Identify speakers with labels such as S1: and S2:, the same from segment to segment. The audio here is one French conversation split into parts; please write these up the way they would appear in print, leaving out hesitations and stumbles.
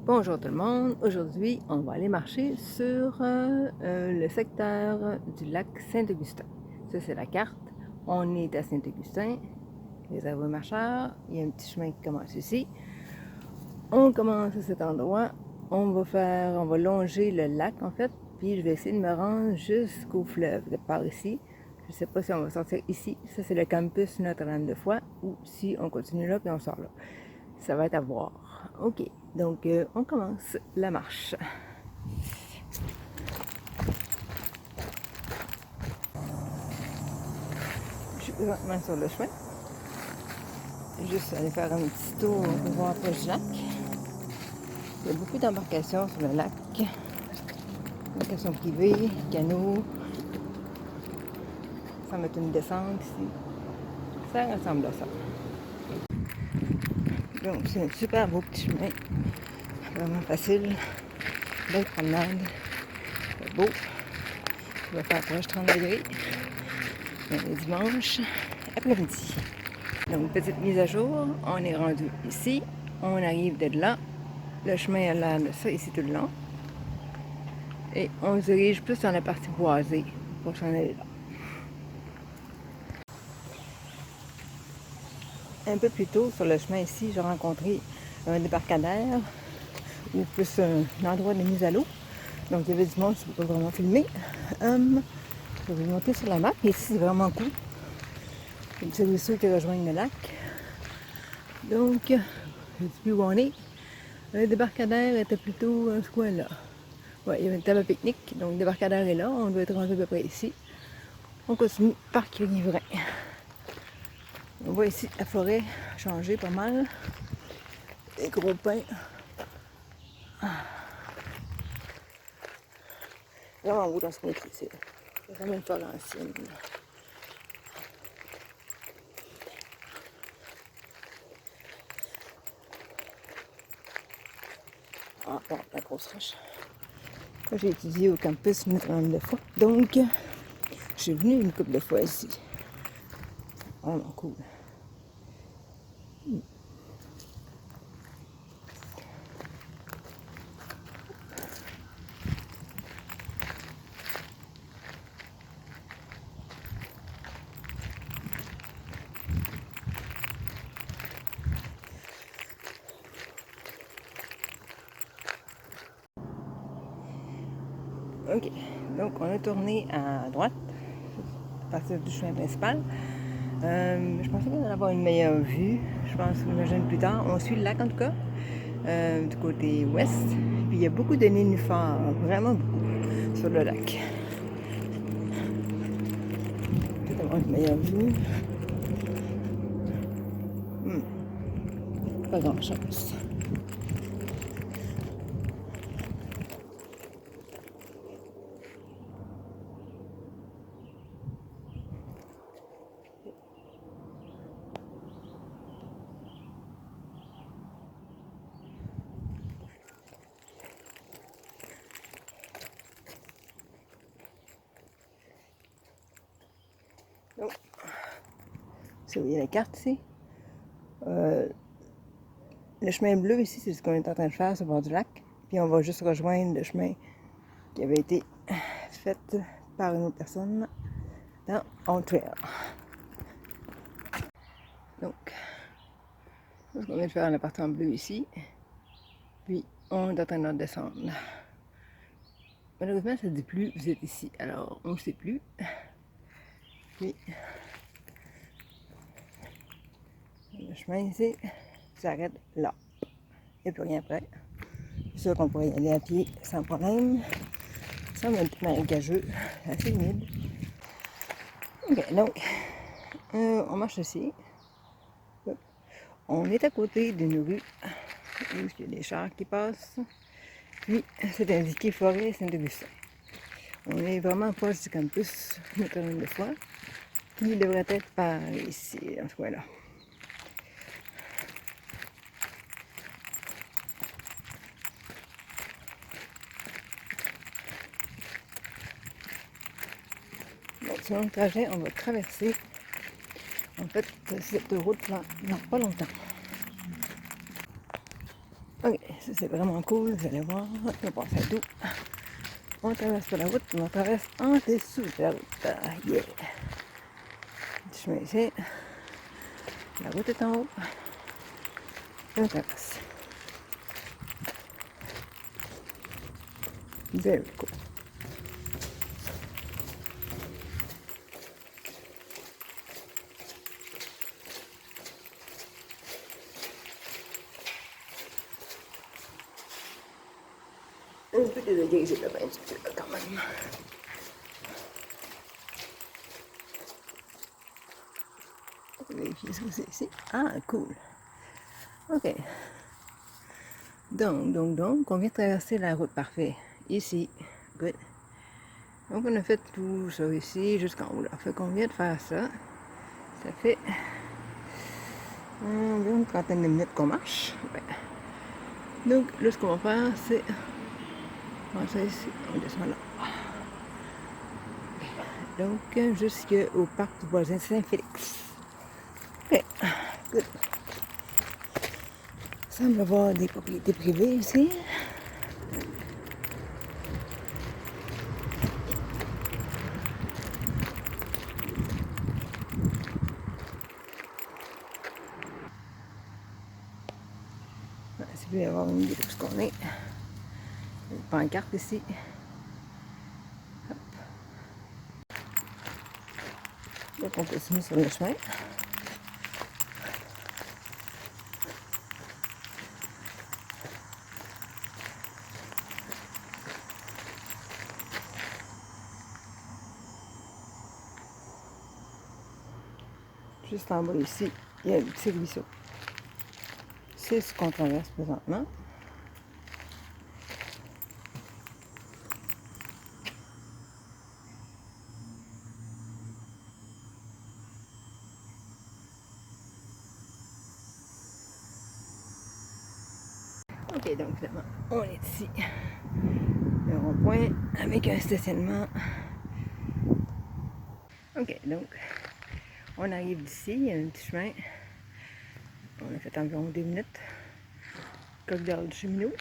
S1: Bonjour tout le monde, aujourd'hui on va aller marcher sur le secteur du lac Saint-Augustin. Ça c'est la carte, on est à Saint-Augustin, réservoir marcheurs, il y a un petit chemin qui commence ici. On commence à cet endroit, on va longer le lac en fait, puis je vais essayer de me rendre jusqu'au fleuve de par ici. Je ne sais pas si on va sortir ici, ça c'est le campus Notre-Dame-de-Foix, ou si on continue là puis on sort là. Ça va être à voir. Ok, donc on commence la marche. Je suis présentement sur le chemin. Juste aller faire un petit tour pour voir après le lac. Il y a beaucoup d'embarcations sur le lac. Embarcations privées, canots. Ça va être une descente ici. Ça ressemble à ça. Donc c'est un super beau petit chemin. Vraiment facile. Belle promenade. C'est beau. Il va faire proche 30 degrés. Le dimanche après-midi. Donc, petite mise à jour, on est rendu ici, on arrive de là, le chemin a l'air de ça ici tout le long, et on se dirige plus dans la partie boisée pour s'en aller là. Un peu plus tôt sur le chemin ici, j'ai rencontré un débarcadère, ou plus un endroit de mise à l'eau, donc il y avait du monde, je ne peux pas vraiment filmer. Je vais monter sur la map, et ici c'est vraiment cool. Il y a des petits ruisseaux qui rejoignent le lac. Donc, je ne sais plus où on est. Le débarcadère était plutôt ce coin-là. Ouais, il y avait une table à pique-nique, donc le débarcadère est là, on doit être rendu à peu près ici. On continue par Riverain. On voit ici la forêt changer pas mal. Les gros pins. Vraiment beau dans ce coin-ci. C'est vraiment une forêt ancienne. Ah, bon, la grosse roche. Moi, j'ai étudié au campus Notre-Dame-de-Foix, donc je suis venue une couple de fois ici. Vraiment cool. Ok, donc on a tourné à droite, à partir du chemin principal. Je pensais qu'on allait avoir une meilleure vue. Je pense, j'imagine plus tard. On suit le lac en tout cas, du côté ouest. Puis il y a beaucoup de nénuphars, vraiment beaucoup, sur le lac. Peut-être avoir une meilleure vue. Pas grand chose. Donc, si vous voyez la carte ici, le chemin bleu ici, c'est ce qu'on est en train de faire sur le bord du lac. Puis on va juste rejoindre le chemin qui avait été fait par une autre personne dans On Trail. Donc, ce qu'on vient de faire la partie en bleu ici. Puis on est en train de descendre. Malheureusement, ça ne dit plus vous êtes ici. Alors, on ne sait plus. Puis, le chemin ici s'arrête là. Il n'y a plus rien après. C'est sûr qu'on pourrait y aller à pied sans problème. Ça va être marécageux, assez humide. Ok, donc, on marche ici. On est à côté d'une rue où il y a des chars qui passent. Puis, c'est indiqué Forêt Saint-Augustin. On est vraiment proche du campus Notre-Dame-de-Foix. Puis, il devrait être par ici, dans ce coin-là. Donc, sur le trajet, on va traverser en fait cette route-là dans pas longtemps. Ok, ça c'est vraiment cool, vous allez voir. On passe à tout. On traverse pas la route, on traverse en dessous de la route. Yeah! Le chemin ici. La route est en haut. Et on traverse. Very cool. Un peu de dégagé là-bas, un petit peu là quand même. On va vérifier ce que c'est ici. Ah, cool. Ok. Donc, on vient de traverser la route parfait. Ici. Good. Donc, on a fait tout ça ici jusqu'en haut. Là. Fait qu'on vient de faire ça. Ça fait environ une trentaine de minutes qu'on marche. Ouais. Donc, là, ce qu'on va faire, c'est. On va ici. On descend là. Donc, jusqu'au parc du voisin Saint-Félix. Ok. Good. Il semble y avoir des propriétés privées ici. Si vous voulez avoir une idée de ce qu'on est. Une pancarte ici. Hop. Donc on continue sur le chemin. Juste en bas ici, il y a un petit ruisseau. C'est ce qu'on traverse présentement. Ok, donc finalement, on est ici. Le rond-point avec un stationnement. Ok, donc, on arrive d'ici, il y a un petit chemin. On a fait environ 2 minutes. Coq d'Or du cheminot.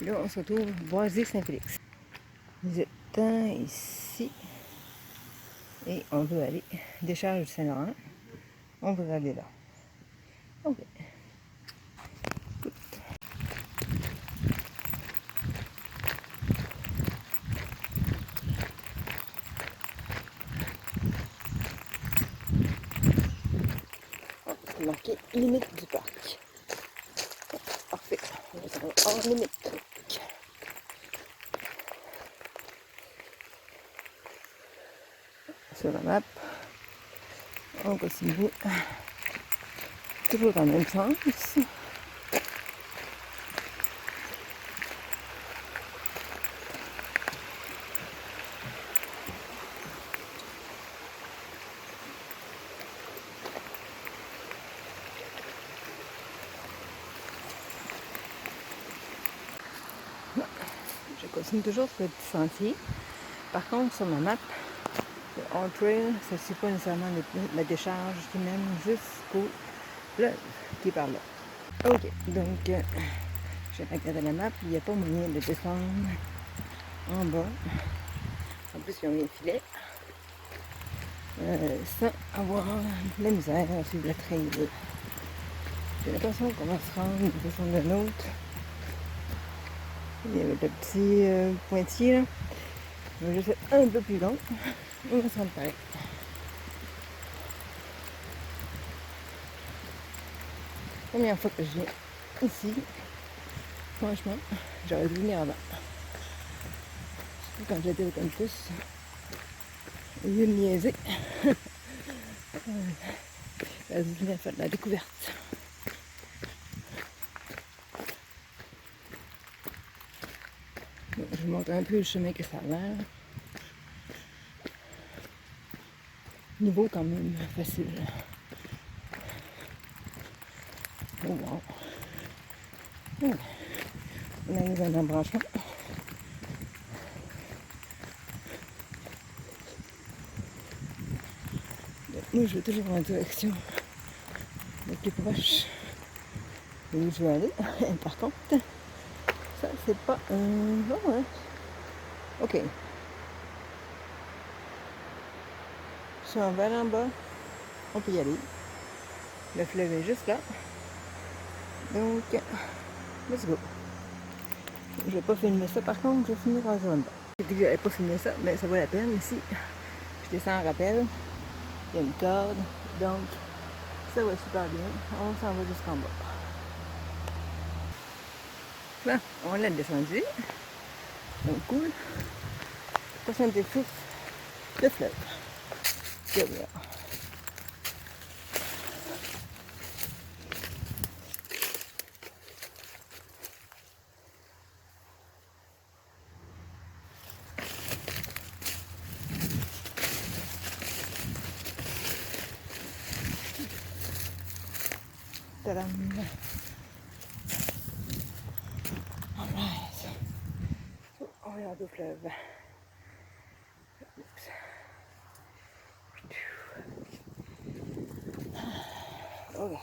S1: Et là, on se retrouve Boisé Saint-Félix. Vous êtes ici. Et on veut aller décharge du Saint-Laurent. On veut aller là. Ok. C'est marqué limite du parc. Parfait. On va hors limite. Sur la map, on continue. Toujours dans le même sens. Je continue toujours sur le petit sentier. Par contre, sur ma map, le All Trail, ça ne suit pas nécessairement la décharge qui mène jusqu'au fleuve qui est par là. Ok, donc j'ai regardé la map, il n'y a pas moyen de descendre en bas. En plus, ils ont mis un filet. Sans avoir de la misère sur le trail. J'ai l'impression qu'on va se rendre de façon d'un autre. Il y avait le petit pointillé là. Je vais juste un peu plus long. On va se rendre pareil. Première fois que je viens ici. Franchement, j'aurais dû venir avant. Quand j'étais au campus, au lieu de niaiser, j'aurais dû venir faire de la découverte. Donc, je vous montre un peu le chemin que ça a l'air. Niveau quand même facile. Oh wow. Oh. On arrive à un embranchement. Moi, je vais toujours en direction la plus proche Et où je vais aller. Par contre, ça c'est pas un... Oh, ouais. Ok. Si on va aller en bas, on peut y aller. Le fleuve est juste là. Donc, let's go. Je vais pas filmer ça par contre, je vais finir en zone bas. J'ai dit que j'allais pas filmer ça, mais ça vaut la peine ici. Je descends en rappel. Il y a une corde. Donc, ça va super bien. On s'en va jusqu'en bas. Là, on l'a descendu. Donc, cool. Prochain défi, le fleuve. Here we are. Tadam. Alright. On regarde au fleuve. Oups. Ok.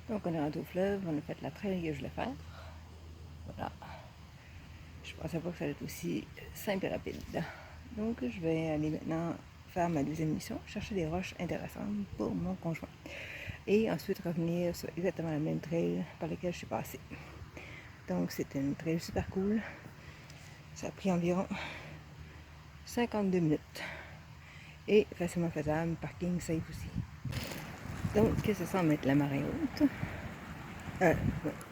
S1: Donc on est rendu au fleuve, on a fait la traîne que je voulais faire. Voilà. Je pensais pas que ça allait être aussi simple et rapide. Donc je vais aller maintenant faire ma deuxième mission, chercher des roches intéressantes pour mon conjoint. Et ensuite revenir sur exactement la même trail par laquelle je suis passée. Donc c'était une trail super cool. Ça a pris environ 52 minutes. Et facilement faisable, parking safe aussi. Donc ça semble être la marée haute. Ouais,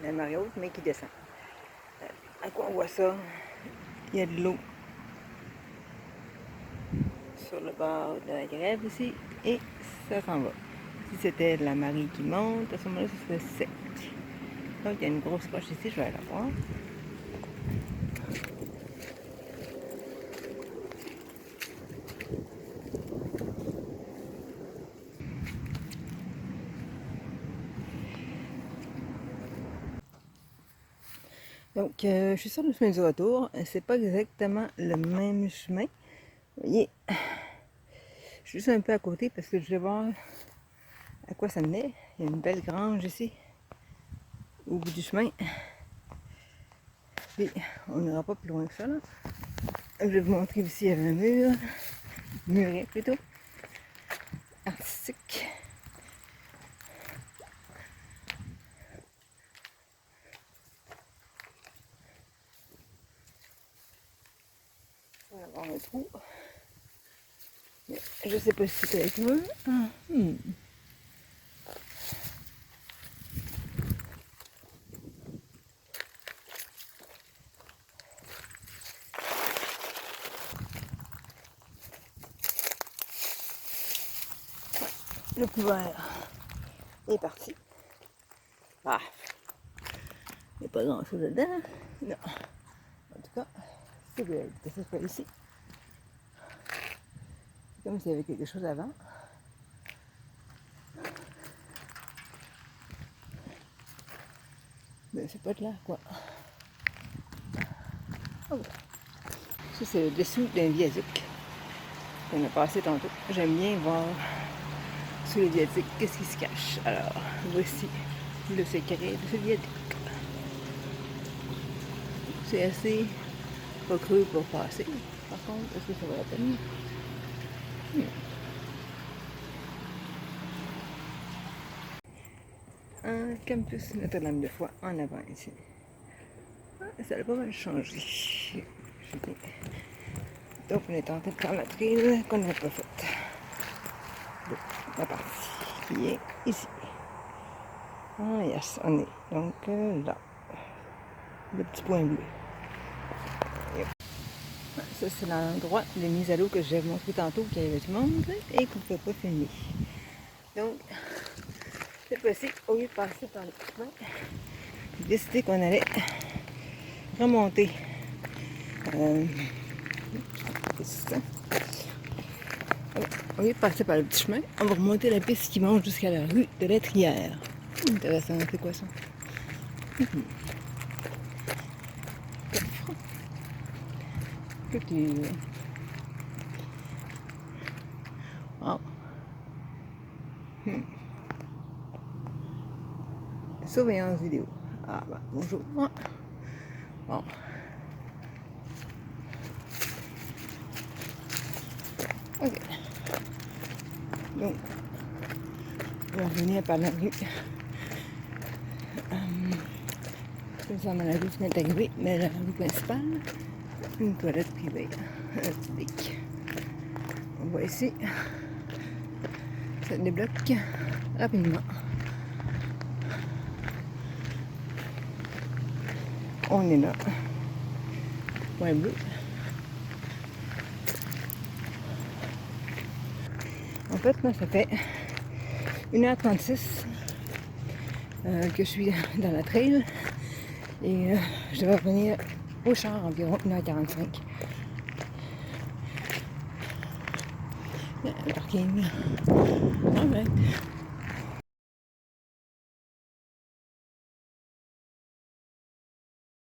S1: la marée haute, mais qui descend. À quoi on voit ça? Il y a de l'eau sur le bord de la grève ici. Et ça s'en va. Si c'était la marée qui monte, à ce moment-là, ce serait sec. Donc il y a une grosse roche ici, je vais aller la voir. Donc, je suis sur le chemin du retour. C'est pas exactement le même chemin. Vous voyez, je suis juste un peu à côté parce que je vais voir à quoi ça menait. Il y a une belle grange ici, au bout du chemin. Et on n'ira pas plus loin que ça, là. Je vais vous montrer ici, il y avait un mur. Muret plutôt. Artistique. On va avoir un trou. Mais je sais pas si c'était avec moi. Le couvert est parti. Ah, il n'y a pas grand chose dedans. Non. En tout cas, c'est good que ça soit ici. C'est comme s'il y avait quelque chose avant. Mais c'est pas de là, quoi. Oh. Ça, c'est le dessous d'un viaduc qu'on a passé tantôt. J'aime bien voir sous le viaduc qu'est-ce qui se cache. Alors, voici le secret de ce viaduc. C'est assez pas creux pour passer. Par contre, est-ce que ça vaut la peine? Un campus Notre-Dame-de-Foix en avant ici. Ah, ça a pas mal changé. Donc on est en train de faire la trail qu'on n'a pas faite. Donc, la partie qui est ici. Ah yes, on est donc là. Le petit point bleu. Ça c'est l'endroit de mise à l'eau que j'ai montré tantôt qu'il y avait du monde et qu'on ne peut pas filmer. Donc, cette fois-ci, au lieu de passer par le chemin, j'ai décidé qu'on allait remonter. Au lieu de passer par le petit chemin, on va remonter la piste qui monte jusqu'à la rue de l'Étrière. Intéressant, c'est quoi ça? Culture. Wow. surveillance vidéo. Ah ben, bonjour. Bon. Ok. Donc, on va revenir par la rue. Ça, à la rue Saint-Agrier, mais la rue principale, une toilette privée publique. On voit ici, ça débloque rapidement. On est là. Point bleu. En fait, moi, ça fait 1h36 que je suis dans la trail et je devrais revenir au char environ 1h45. Le parking. Alright.